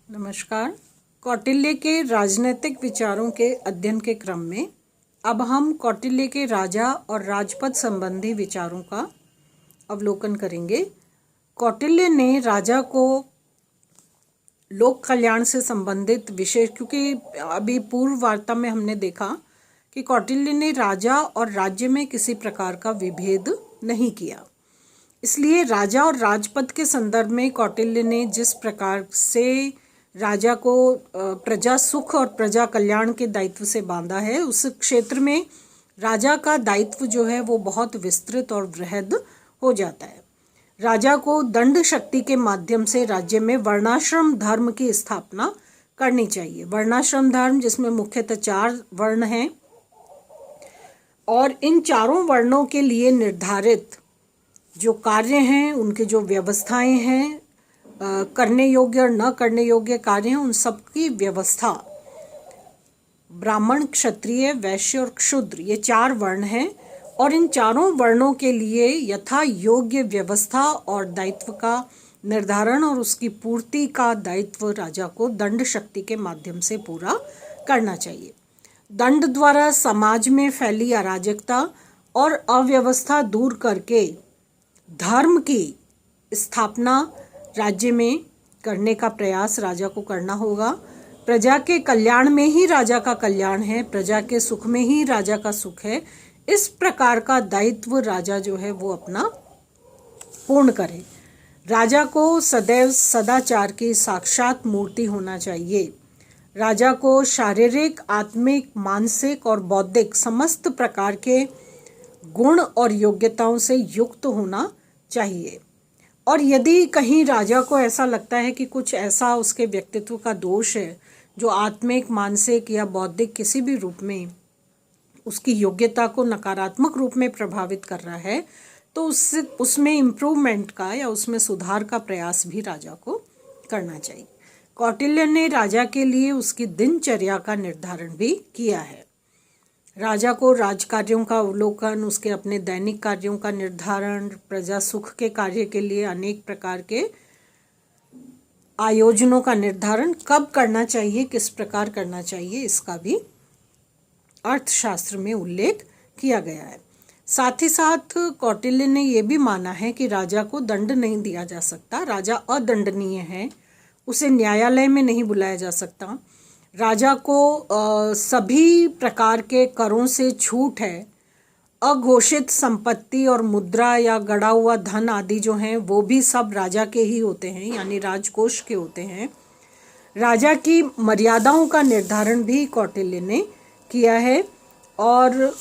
नमस्कार। कौटिल्य के राजनैतिक विचारों के अध्ययन के क्रम में अब हम कौटिल्य के राजा और राजपद संबंधी विचारों का अवलोकन करेंगे। कौटिल्य ने राजा को लोक कल्याण से संबंधित विशेष, क्योंकि अभी पूर्व वार्ता में हमने देखा कि कौटिल्य ने राजा और राज्य में किसी प्रकार का विभेद नहीं किया, इसलिए राजा और राजपद के संदर्भ में कौटिल्य ने जिस प्रकार से राजा को प्रजा सुख और प्रजा कल्याण के दायित्व से बांधा है, उस क्षेत्र में राजा का दायित्व जो है वो बहुत विस्तृत और बृहद हो जाता है। राजा को दंड शक्ति के माध्यम से राज्य में वर्णाश्रम धर्म की स्थापना करनी चाहिए। वर्णाश्रम धर्म जिसमें मुख्यतः 4 वर्ण हैं और इन चारों वर्णों के लिए निर्धारित जो कार्य हैं, उनके जो व्यवस्थाएं हैं, करने योग्य और न करने योग्य कार्य हैं, उन सब की व्यवस्था ब्राह्मण, क्षत्रिय, वैश्य और क्षूद्र, ये 4 वर्ण हैं और इन चारों वर्णों के लिए यथा योग्य व्यवस्था और दायित्व का निर्धारण और उसकी पूर्ति का दायित्व राजा को दंड शक्ति के माध्यम से पूरा करना चाहिए। दंड द्वारा समाज में फैली अराजकता और अव्यवस्था दूर करके धर्म की स्थापना राज्य में करने का प्रयास राजा को करना होगा। प्रजा के कल्याण में ही राजा का कल्याण है, प्रजा के सुख में ही राजा का सुख है। इस प्रकार का दायित्व राजा जो है वो अपना पूर्ण करे। राजा को सदैव सदाचार की साक्षात मूर्ति होना चाहिए। राजा को शारीरिक, आत्मिक, मानसिक और बौद्धिक समस्त प्रकार के गुण और योग्यताओं से युक्त होना चाहिए। और यदि कहीं राजा को ऐसा लगता है कि कुछ ऐसा उसके व्यक्तित्व का दोष है जो आत्मिक, मानसिक या बौद्धिक किसी भी रूप में उसकी योग्यता को नकारात्मक रूप में प्रभावित कर रहा है, तो उसमें इम्प्रूवमेंट का या उसमें सुधार का प्रयास भी राजा को करना चाहिए। कौटिल्य ने राजा के लिए उसकी दिनचर्या का निर्धारण भी किया है। राजा को राजकार्यों का अवलोकन, उसके अपने दैनिक कार्यों का निर्धारण, प्रजा सुख के कार्य के लिए अनेक प्रकार के आयोजनों का निर्धारण कब करना चाहिए, किस प्रकार करना चाहिए, इसका भी अर्थशास्त्र में उल्लेख किया गया है। साथ ही साथ कौटिल्य ने यह भी माना है कि राजा को दंड नहीं दिया जा सकता। राजा अदंडनीय है, उसे न्यायालय में नहीं बुलाया जा सकता। राजा को सभी प्रकार के करों से छूट है। अघोषित संपत्ति और मुद्रा या गड़ा हुआ धन आदि जो हैं वो भी सब राजा के ही होते हैं, यानी राजकोष के होते हैं। राजा की मर्यादाओं का निर्धारण भी कौटिल्य ने किया है और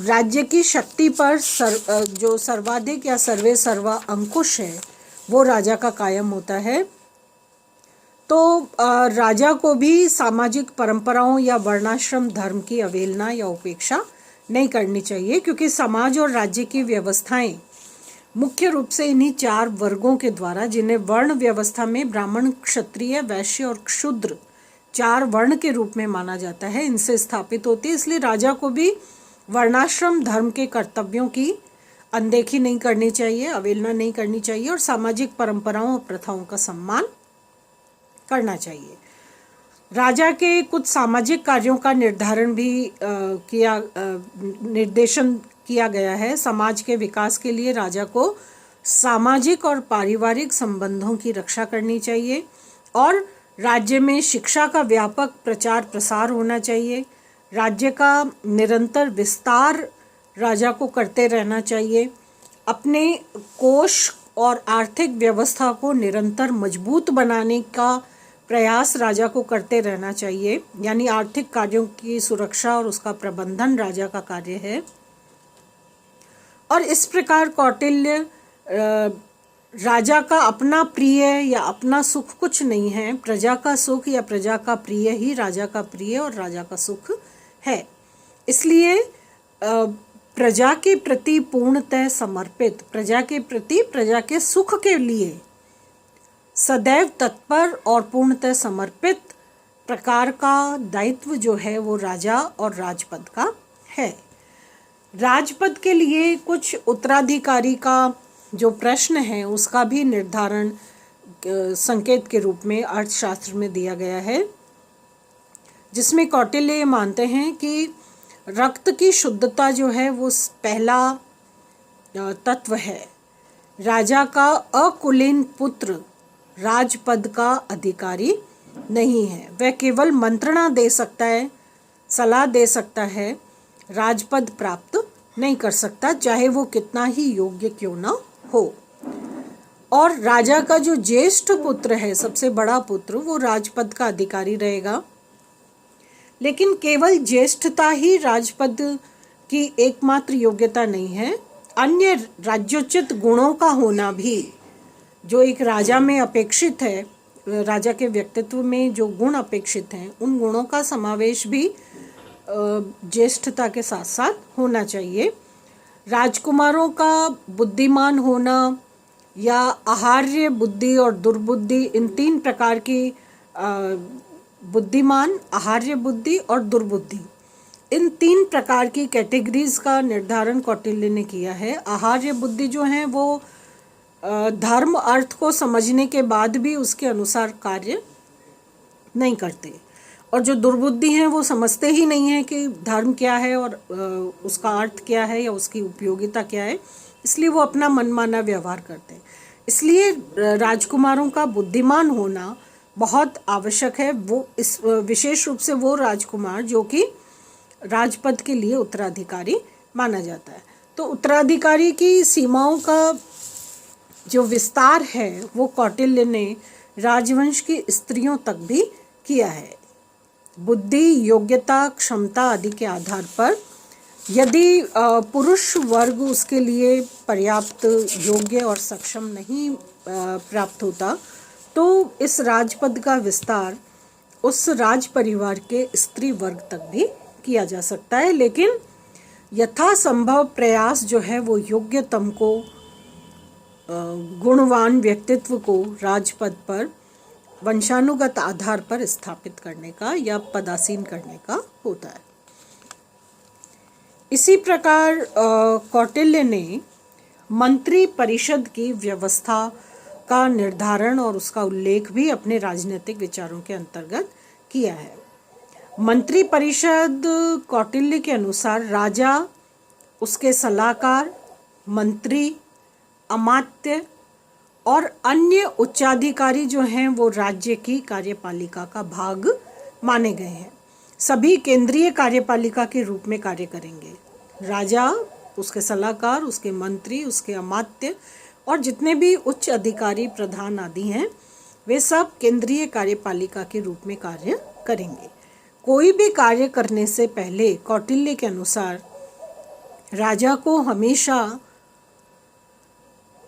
राज्य की शक्ति पर जो सर्वाधिक या सर्वे सर्वा अंकुश है वो राजा का कायम होता है। तो राजा को भी सामाजिक परंपराओं या वर्णाश्रम धर्म की अवहेलना या उपेक्षा नहीं करनी चाहिए, क्योंकि समाज और राज्य की व्यवस्थाएं मुख्य रूप से इन्हीं 4 वर्गों के द्वारा, जिन्हें वर्ण व्यवस्था में ब्राह्मण, क्षत्रिय, वैश्य और क्षूद्र 4 वर्ण के रूप में माना जाता है, इनसे स्थापित होती है। इसलिए राजा को भी वर्णाश्रम धर्म के कर्तव्यों की अनदेखी नहीं करनी चाहिए, अवहेलना नहीं करनी चाहिए और सामाजिक परंपराओं और प्रथाओं का सम्मान करना चाहिए। राजा के कुछ सामाजिक कार्यों का निर्धारण भी निर्देशन किया गया है। समाज के विकास के लिए राजा को सामाजिक और पारिवारिक संबंधों की रक्षा करनी चाहिए और राज्य में शिक्षा का व्यापक प्रचार प्रसार होना चाहिए। राज्य का निरंतर विस्तार राजा को करते रहना चाहिए। अपने कोष और आर्थिक व्यवस्था को निरंतर मजबूत बनाने का प्रयास राजा को करते रहना चाहिए, यानी आर्थिक कार्यों की सुरक्षा और उसका प्रबंधन राजा का कार्य है। और इस प्रकार कौटिल्य राजा का अपना प्रिय या अपना सुख कुछ नहीं है, प्रजा का सुख या प्रजा का प्रिय ही राजा का प्रिय और राजा का सुख है। इसलिए प्रजा के प्रति पूर्णतः समर्पित, प्रजा के प्रति, प्रजा के सुख के लिए सदैव तत्पर और पूर्णतः समर्पित प्रकार का दायित्व जो है वो राजा और राजपद का है। राजपद के लिए कुछ उत्तराधिकारी का जो प्रश्न है उसका भी निर्धारण संकेत के रूप में अर्थशास्त्र में दिया गया है, जिसमें कौटिल्य ये मानते हैं कि रक्त की शुद्धता जो है वो पहला तत्व है। राजा का अकुलीन पुत्र राजपद का अधिकारी नहीं है, वह केवल मंत्रणा दे सकता है, सलाह दे सकता है, राजपद प्राप्त नहीं कर सकता, चाहे वो कितना ही योग्य क्यों ना हो। और राजा का जो ज्येष्ठ पुत्र है, सबसे बड़ा पुत्र, वो राजपद का अधिकारी रहेगा। लेकिन केवल ज्येष्ठता ही राजपद की एकमात्र योग्यता नहीं है, अन्य राज्योचित गुणों का होना भी, जो एक राजा में अपेक्षित है, राजा के व्यक्तित्व में जो गुण अपेक्षित हैं, उन गुणों का समावेश भी ज्येष्ठता के साथ साथ होना चाहिए। राजकुमारों का बुद्धिमान होना या आहार्य बुद्धि और दुर्बुद्धि, इन 3 प्रकार की बुद्धिमान, आहार्य बुद्धि और दुर्बुद्धि, इन 3 प्रकार की कैटेगरीज का निर्धारण कौटिल्य ने किया है। आहार्य बुद्धि जो है वो धर्म अर्थ को समझने के बाद भी उसके अनुसार कार्य नहीं करते, और जो दुर्बुद्धि हैं वो समझते ही नहीं है कि धर्म क्या है और उसका अर्थ क्या है या उसकी उपयोगिता क्या है, इसलिए वो अपना मनमाना व्यवहार करते हैं। इसलिए राजकुमारों का बुद्धिमान होना बहुत आवश्यक है। वो इस विशेष रूप से वो राजकुमार जो कि राजपद के लिए उत्तराधिकारी माना जाता है। तो उत्तराधिकारी की सीमाओं का जो विस्तार है वो कौटिल्य ने राजवंश की स्त्रियों तक भी किया है। बुद्धि, योग्यता, क्षमता आदि के आधार पर यदि पुरुष वर्ग उसके लिए पर्याप्त योग्य और सक्षम नहीं प्राप्त होता, तो इस राजपद का विस्तार उस राज परिवार के स्त्री वर्ग तक भी किया जा सकता है। लेकिन यथासंभव प्रयास जो है वो योग्यतम को, गुणवान व्यक्तित्व को राजपद पर वंशानुगत आधार पर स्थापित करने का या पदासीन करने का होता है। इसी प्रकार कौटिल्य ने मंत्री परिषद की व्यवस्था का निर्धारण और उसका उल्लेख भी अपने राजनीतिक विचारों के अंतर्गत किया है। मंत्री परिषद कौटिल्य के अनुसार राजा, उसके सलाहकार, मंत्री, अमात्य और अन्य उच्चाधिकारी जो हैं वो राज्य की कार्यपालिका का भाग माने गए हैं। सभी केंद्रीय कार्यपालिका के रूप में कार्य करेंगे। राजा, उसके सलाहकार, उसके मंत्री, उसके अमात्य और जितने भी उच्च अधिकारी, प्रधान आदि हैं, वे सब केंद्रीय कार्यपालिका के रूप में कार्य करेंगे। कोई भी कार्य करने से पहले कौटिल्य के अनुसार राजा को हमेशा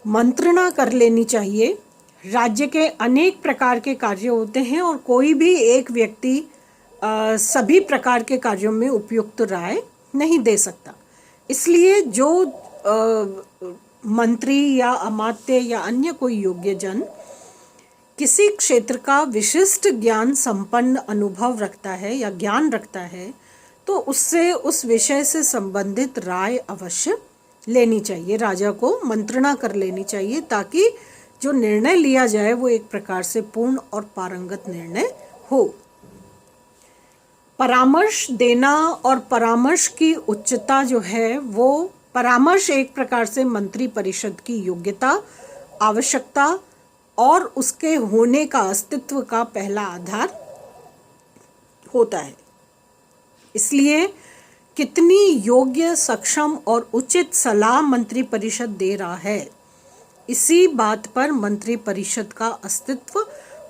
मंत्रणा कर लेनी चाहिए। राज्य के अनेक प्रकार के कार्य होते हैं और कोई भी एक व्यक्ति सभी प्रकार के कार्यों में उपयुक्त राय नहीं दे सकता। इसलिए जो मंत्री या अमात्य या अन्य कोई योग्य जन किसी क्षेत्र का विशिष्ट ज्ञान संपन्न अनुभव रखता है या ज्ञान रखता है, तो उससे उस विषय से संबंधित राय अवश्य लेनी चाहिए। राजा को मंत्रणा कर लेनी चाहिए ताकि जो निर्णय लिया जाए वो एक प्रकार से पूर्ण और पारंगत निर्णय हो। परामर्श देना और परामर्श की उच्चता जो है वो, परामर्श एक प्रकार से मंत्री परिषद की योग्यता, आवश्यकता और उसके होने का, अस्तित्व का पहला आधार होता है। इसलिए कितनी योग्य, सक्षम और उचित सलाह मंत्री परिषद दे रहा है, इसी बात पर मंत्री परिषद का अस्तित्व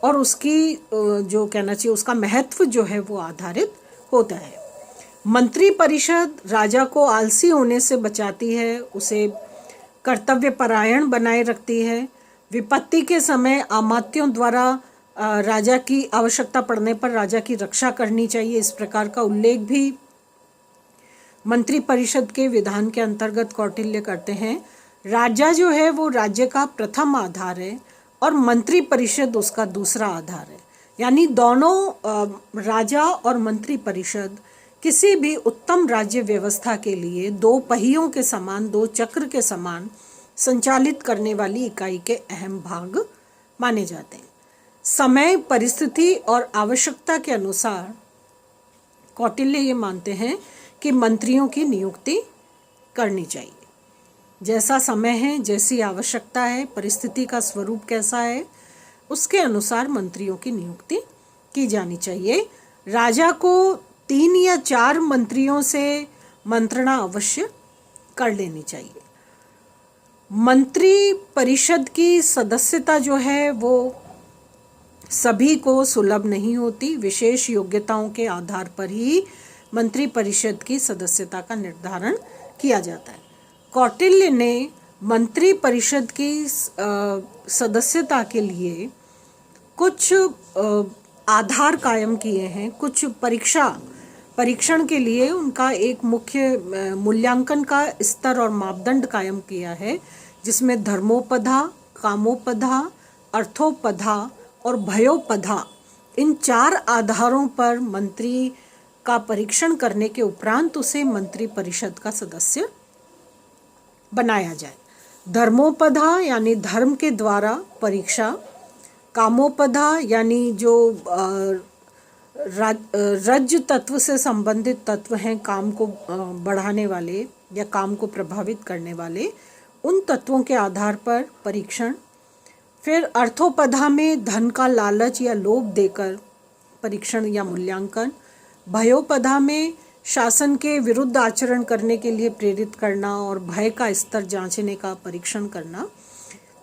और उसकी जो कहना चाहिए उसका महत्व जो है वो आधारित होता है। मंत्री परिषद राजा को आलसी होने से बचाती है, उसे कर्तव्यपरायण बनाए रखती है। विपत्ति के समय अमात्यों द्वारा राजा की आवश्यकता पड़ने पर राजा की रक्षा करनी चाहिए, इस प्रकार का उल्लेख भी मंत्री परिषद के विधान के अंतर्गत कौटिल्य करते हैं। राजा जो है वो राज्य का प्रथम आधार है और मंत्री परिषद उसका दूसरा आधार है। यानी दोनों राजा और मंत्री परिषद किसी भी उत्तम राज्य व्यवस्था के लिए दो पहियों के समान, दो चक्र के समान संचालित करने वाली इकाई के अहम भाग माने जाते हैं। समय, परिस्थिति और आवश्यकता के अनुसार कौटिल्य ये मानते हैं कि मंत्रियों की नियुक्ति करनी चाहिए। जैसा समय है, जैसी आवश्यकता है, परिस्थिति का स्वरूप कैसा है, उसके अनुसार मंत्रियों की नियुक्ति की जानी चाहिए। राजा को 3 या 4 मंत्रियों से मंत्रणा अवश्य कर लेनी चाहिए। मंत्री परिषद की सदस्यता जो है वो सभी को सुलभ नहीं होती। विशेष योग्यताओं के आधार पर ही मंत्री परिषद की सदस्यता का निर्धारण किया जाता है। कौटिल्य ने मंत्री परिषद की सदस्यता के लिए कुछ आधार कायम किए हैं। कुछ परीक्षण के लिए उनका एक मुख्य मूल्यांकन का स्तर और मापदंड कायम किया है, जिसमें धर्मोपधा, कामोपधा, अर्थोपधा और भयोपधा, इन 4 आधारों पर मंत्री का परीक्षण करने के उपरांत उसे मंत्री परिषद का सदस्य बनाया जाए। धर्मोपधा यानी धर्म के द्वारा परीक्षा, कामोपधा यानी जो रज तत्व से संबंधित तत्व हैं, काम को बढ़ाने वाले या काम को प्रभावित करने वाले, उन तत्वों के आधार पर परीक्षण। फिर अर्थोपधा में धन का लालच या लोभ देकर परीक्षण या मूल्यांकन। भयोपधा में शासन के विरुद्ध आचरण करने के लिए प्रेरित करना और भय का स्तर जांचने का परीक्षण करना।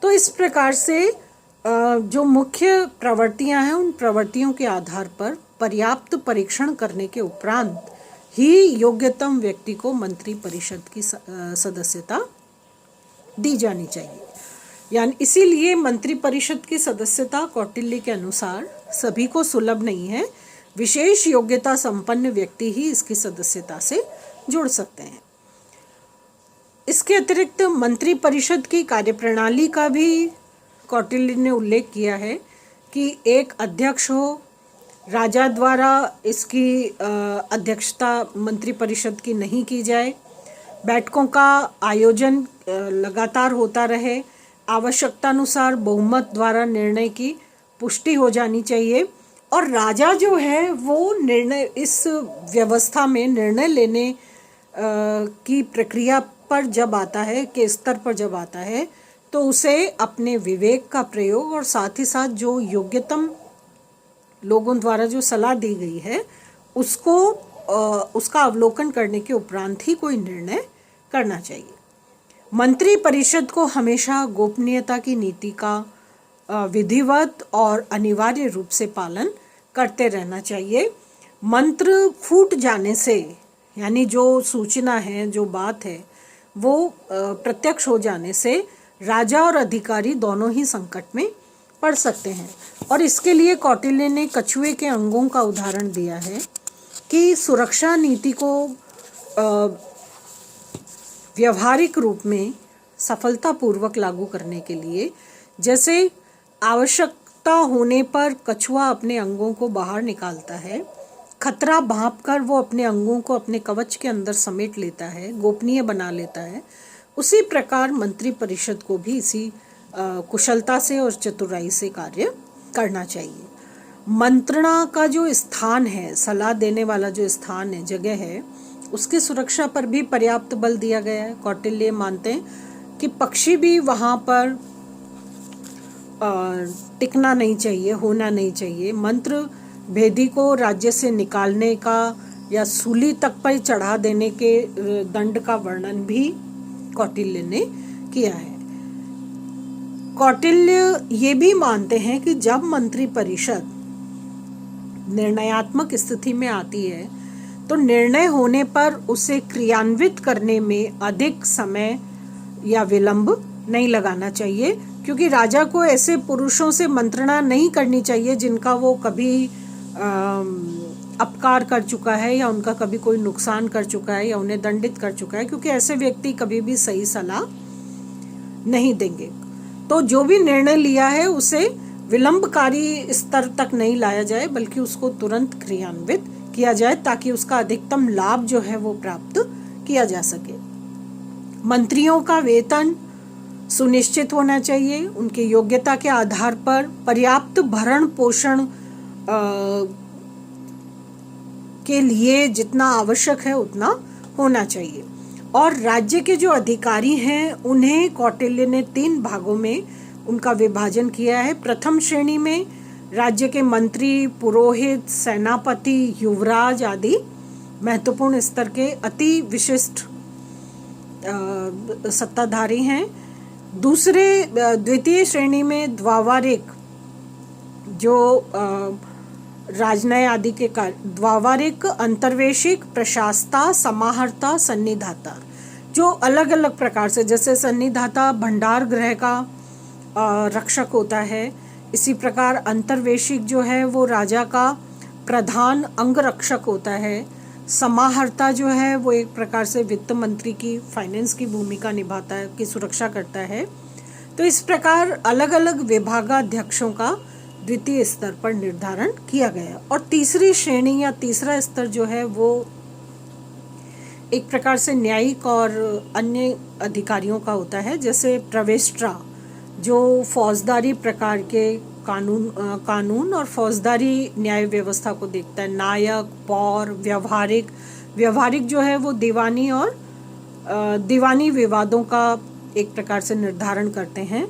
तो इस प्रकार से जो मुख्य प्रवृत्तियां हैं, उन प्रवृत्तियों के आधार पर पर्याप्त परीक्षण करने के उपरांत ही योग्यतम व्यक्ति को मंत्री परिषद की सदस्यता दी जानी चाहिए। यानी इसीलिए मंत्री परिषद की सदस्यता कौटिल्य के अनुसार सभी को सुलभ नहीं है। विशेष योग्यता संपन्न व्यक्ति ही इसकी सदस्यता से जुड़ सकते हैं। इसके अतिरिक्त मंत्री परिषद की कार्यप्रणाली का भी कौटिल्य ने उल्लेख किया है कि एक अध्यक्ष हो। राजा द्वारा इसकी अध्यक्षता मंत्री परिषद की नहीं की जाए। बैठकों का आयोजन लगातार होता रहे। आवश्यकतानुसार बहुमत द्वारा निर्णय की पुष्टि हो जानी चाहिए। और राजा जो है वो निर्णय, इस व्यवस्था में निर्णय लेने की प्रक्रिया पर जब आता है, के स्तर पर जब आता है, तो उसे अपने विवेक का प्रयोग और साथ ही साथ जो योग्यतम लोगों द्वारा जो सलाह दी गई है उसको उसका अवलोकन करने के उपरांत ही कोई निर्णय करना चाहिए। मंत्री परिषद को हमेशा गोपनीयता की नीति का विधिवत और अनिवार्य रूप से पालन करते रहना चाहिए। मंत्र फूट जाने से, यानी जो सूचना है, जो बात है, वो प्रत्यक्ष हो जाने से राजा और अधिकारी दोनों ही संकट में पड़ सकते हैं। और इसके लिए कौटिल्य ने कछुए के अंगों का उदाहरण दिया है कि सुरक्षा नीति को व्यवहारिक रूप में सफलतापूर्वक लागू करने के लिए, जैसे आवश्यकता होने पर कछुआ अपने अंगों को बाहर निकालता है, खतरा भांपकर वो अपने अंगों को अपने कवच के अंदर समेट लेता है, गोपनीय बना लेता है, उसी प्रकार मंत्री परिषद को भी इसी कुशलता से और चतुराई से कार्य करना चाहिए। मंत्रणा का जो स्थान है, सलाह देने वाला जो स्थान है, जगह है, उसकी सुरक्षा पर भी पर्याप्त बल दिया गया है। कौटिल्य मानते हैं कि पक्षी भी वहाँ पर टिकना नहीं चाहिए, होना नहीं चाहिए। मंत्र भेदी को राज्य से निकालने का या सूली तक पर चढ़ा देने के दंड का वर्णन भी कौटिल्य ने किया है। कौटिल्य ये भी मानते हैं कि जब मंत्री परिषद निर्णयात्मक स्थिति में आती है तो निर्णय होने पर उसे क्रियान्वित करने में अधिक समय या विलंब नहीं लगाना चाहिए, क्योंकि राजा को ऐसे पुरुषों से मंत्रणा नहीं करनी चाहिए जिनका वो कभी अपकार कर चुका है या उनका कभी कोई नुकसान कर चुका है या उन्हें दंडित कर चुका है, क्योंकि ऐसे व्यक्ति कभी भी सही सलाह नहीं देंगे। तो जो भी निर्णय लिया है उसे विलंबकारी स्तर तक नहीं लाया जाए, बल्कि उसको तुरंत क्रियान्वित किया जाए ताकि उसका अधिकतम लाभ जो है वो प्राप्त किया जा सके। मंत्रियों का वेतन सुनिश्चित होना चाहिए। उनकी योग्यता के आधार पर पर्याप्त भरण पोषण के लिए जितना आवश्यक है उतना होना चाहिए। और राज्य के जो अधिकारी हैं उन्हें कौटिल्य ने 3 भागों में उनका विभाजन किया है। प्रथम श्रेणी में राज्य के मंत्री, पुरोहित, सेनापति, युवराज आदि महत्वपूर्ण स्तर के अति विशिष्ट सत्ताधारी हैं। द्वितीय श्रेणी में द्वावारिक, जो राजनय आदि के कार्य, द्वावारिक, अंतर्वेशिक, प्रशासता, समाहर्ता, सन्निधाता, जो अलग अलग प्रकार से, जैसे सन्निधाता भंडार गृह का रक्षक होता है, इसी प्रकार अंतर्वेशिक जो है वो राजा का प्रधान अंगरक्षक होता है। समाहर्ता जो है वो एक प्रकार से वित्त मंत्री की, फाइनेंस की भूमिका निभाता है, की सुरक्षा करता है। तो इस प्रकार अलग अलग विभागाध्यक्षों का द्वितीय स्तर पर निर्धारण किया गया। और तीसरी श्रेणी या तीसरा स्तर जो है वो एक प्रकार से न्यायिक और अन्य अधिकारियों का होता है, जैसे प्रवेस्ट्रा जो फौजदारी प्रकार के कानून और फौजदारी न्याय व्यवस्था को देखता है। नायक, पौर, व्यवहारिक जो है वो दीवानी और दीवानी विवादों का एक प्रकार से निर्धारण करते हैं।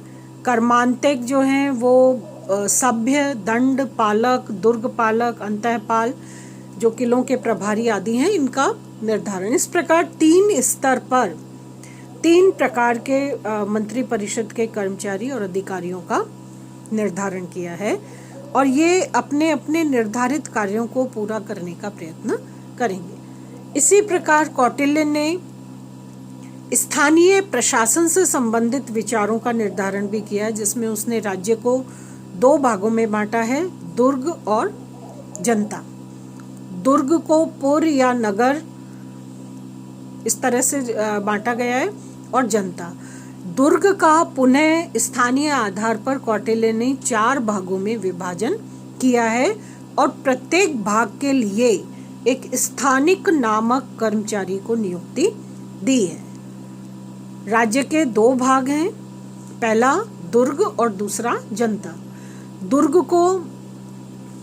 कर्मांतक जो हैं वो सभ्य, दंड पालक, दुर्ग पालक, अंतःपाल जो किलों के प्रभारी आदि हैं, इनका निर्धारण। इस प्रकार 3 स्तर पर 3 प्रकार के मंत्री परिषद के कर्मचारी और अधिकारियों का निर्धारण किया है और ये अपने अपने निर्धारित कार्यों को पूरा करने का प्रयत्न करेंगे। इसी प्रकार कौटिल्य ने स्थानीय प्रशासन से संबंधित विचारों का निर्धारण भी किया है, जिसमें उसने राज्य को 2 भागों में बांटा है, दुर्ग और जनता। दुर्ग को पुर या नगर इस तरह से बांटा गया है और जनता। दुर्ग का पुनः स्थानीय आधार पर कौटिल्य ने 4 भागों में विभाजन किया है और प्रत्येक भाग के लिए एक स्थानिक नामक कर्मचारी को नियुक्ति दी है। राज्य के 2 भाग हैं, पहला दुर्ग और दूसरा जनता। दुर्ग को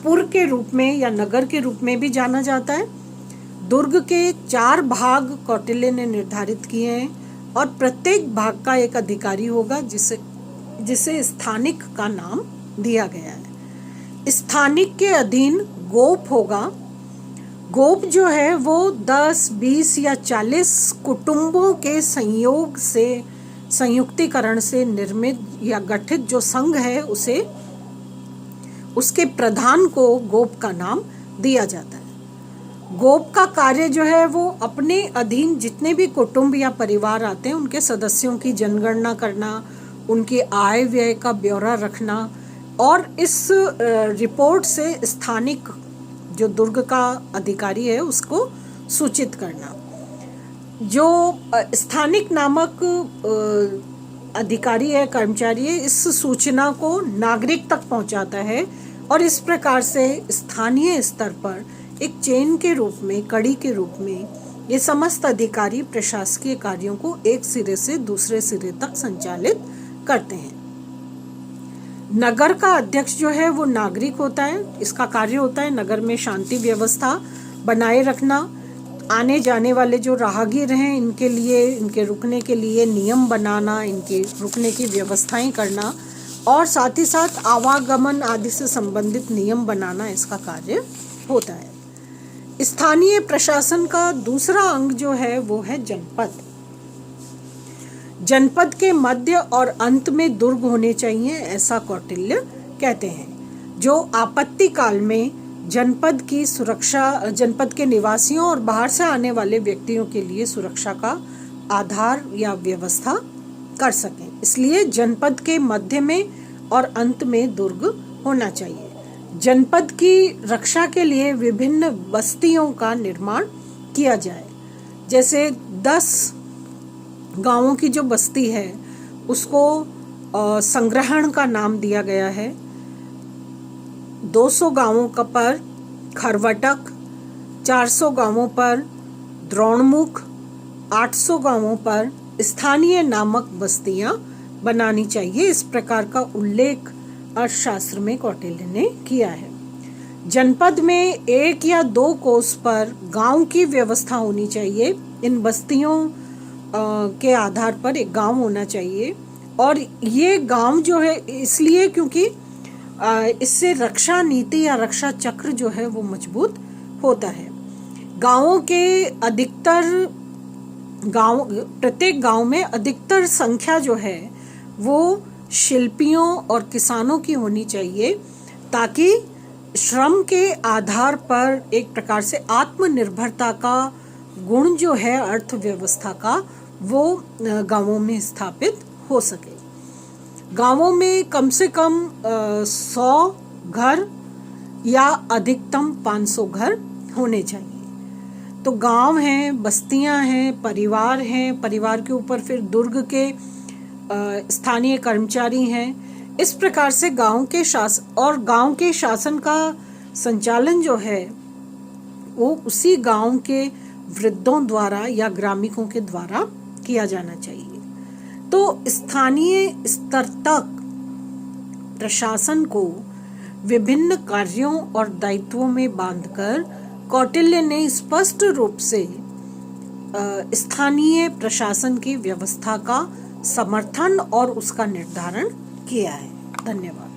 पुर के रूप में या नगर के रूप में भी जाना जाता है। दुर्ग के 4 भाग कौटिल्य ने निर्धारित किए हैं और प्रत्येक भाग का एक अधिकारी होगा जिसे स्थानिक का नाम दिया गया है। स्थानिक के अधीन गोप होगा। गोप जो है वो 10, 20 या 40 कुटुंबों के संयुक्तिकरण से निर्मित या गठित जो संघ है उसके प्रधान को गोप का नाम दिया जाता है। गोप का कार्य जो है वो अपने अधीन जितने भी कुटुंब या परिवार आते हैं उनके सदस्यों की जनगणना करना, उनकी आय व्यय का ब्यौरा रखना और इस रिपोर्ट से स्थानिक जो दुर्ग का अधिकारी है उसको सूचित करना। जो स्थानिक नामक अधिकारी है, कर्मचारी है, इस सूचना को नागरिक तक पहुंचाता है और इस प्रकार से स्थानीय स्तर पर एक चेन के रूप में, कड़ी के रूप में ये समस्त अधिकारी प्रशासकीय कार्यों को एक सिरे से दूसरे सिरे तक संचालित करते हैं। नगर का अध्यक्ष जो है वो नागरिक होता है। इसका कार्य होता है नगर में शांति व्यवस्था बनाए रखना, आने जाने वाले जो राहगीर हैं इनके लिए, इनके रुकने के लिए नियम बनाना, इनके रुकने की व्यवस्थाएं करना और साथ ही साथ आवागमन आदि से संबंधित नियम बनाना इसका कार्य होता है। स्थानीय प्रशासन का दूसरा अंग जो है वो है जनपद। जनपद के मध्य और अंत में दुर्ग होने चाहिए, ऐसा कौटिल्य कहते हैं, जो आपत्ति काल में जनपद की सुरक्षा, जनपद के निवासियों और बाहर से आने वाले व्यक्तियों के लिए सुरक्षा का आधार या व्यवस्था कर सकें। इसलिए जनपद के मध्य में और अंत में दुर्ग होना चाहिए। जनपद की रक्षा के लिए विभिन्न बस्तियों का निर्माण किया जाए। जैसे 10 गांवों की जो बस्ती है उसको संग्रहण का नाम दिया गया है। 200 गांवों का पर खरवटक, 400 गांवों पर द्रोणमुख, 800 गांवों पर स्थानीय नामक बस्तियां बनानी चाहिए। इस प्रकार का उल्लेख अर्थशास्त्र में कौटिल्य ने किया है। जनपद में 1 या 2 कोस पर गांव की व्यवस्था होनी चाहिए। इन बस्तियों के आधार पर एक गांव होना चाहिए, और ये गांव जो है इसलिए क्योंकि इससे रक्षा नीति या रक्षा चक्र जो है वो मजबूत होता है। गांवों के प्रत्येक गांव में अधिकतर संख्या जो है वो शिल्पियों और किसानों की होनी चाहिए, ताकि श्रम के आधार पर एक प्रकार से आत्मनिर्भरता का गुण जो है अर्थव्यवस्था का वो गांवों में स्थापित हो सके। गांवों में कम से कम 100 घर या अधिकतम 500 घर होने चाहिए। तो गांव हैं, बस्तियां हैं, परिवार हैं, परिवार के ऊपर फिर दुर्ग के स्थानीय कर्मचारी हैं। इस प्रकार से गांव के शासन का संचालन जो है वो उसी गांव के वृद्धों द्वारा या ग्रामीणों के द्वारा किया जाना चाहिए। तो स्थानीय स्तर तक प्रशासन को विभिन्न कार्यों और दायित्वों में बांधकर कौटिल्य ने स्पष्ट रूप से स्थानीय प्रशासन की व्यवस्था का समर्थन और उसका निर्धारण किया है। धन्यवाद।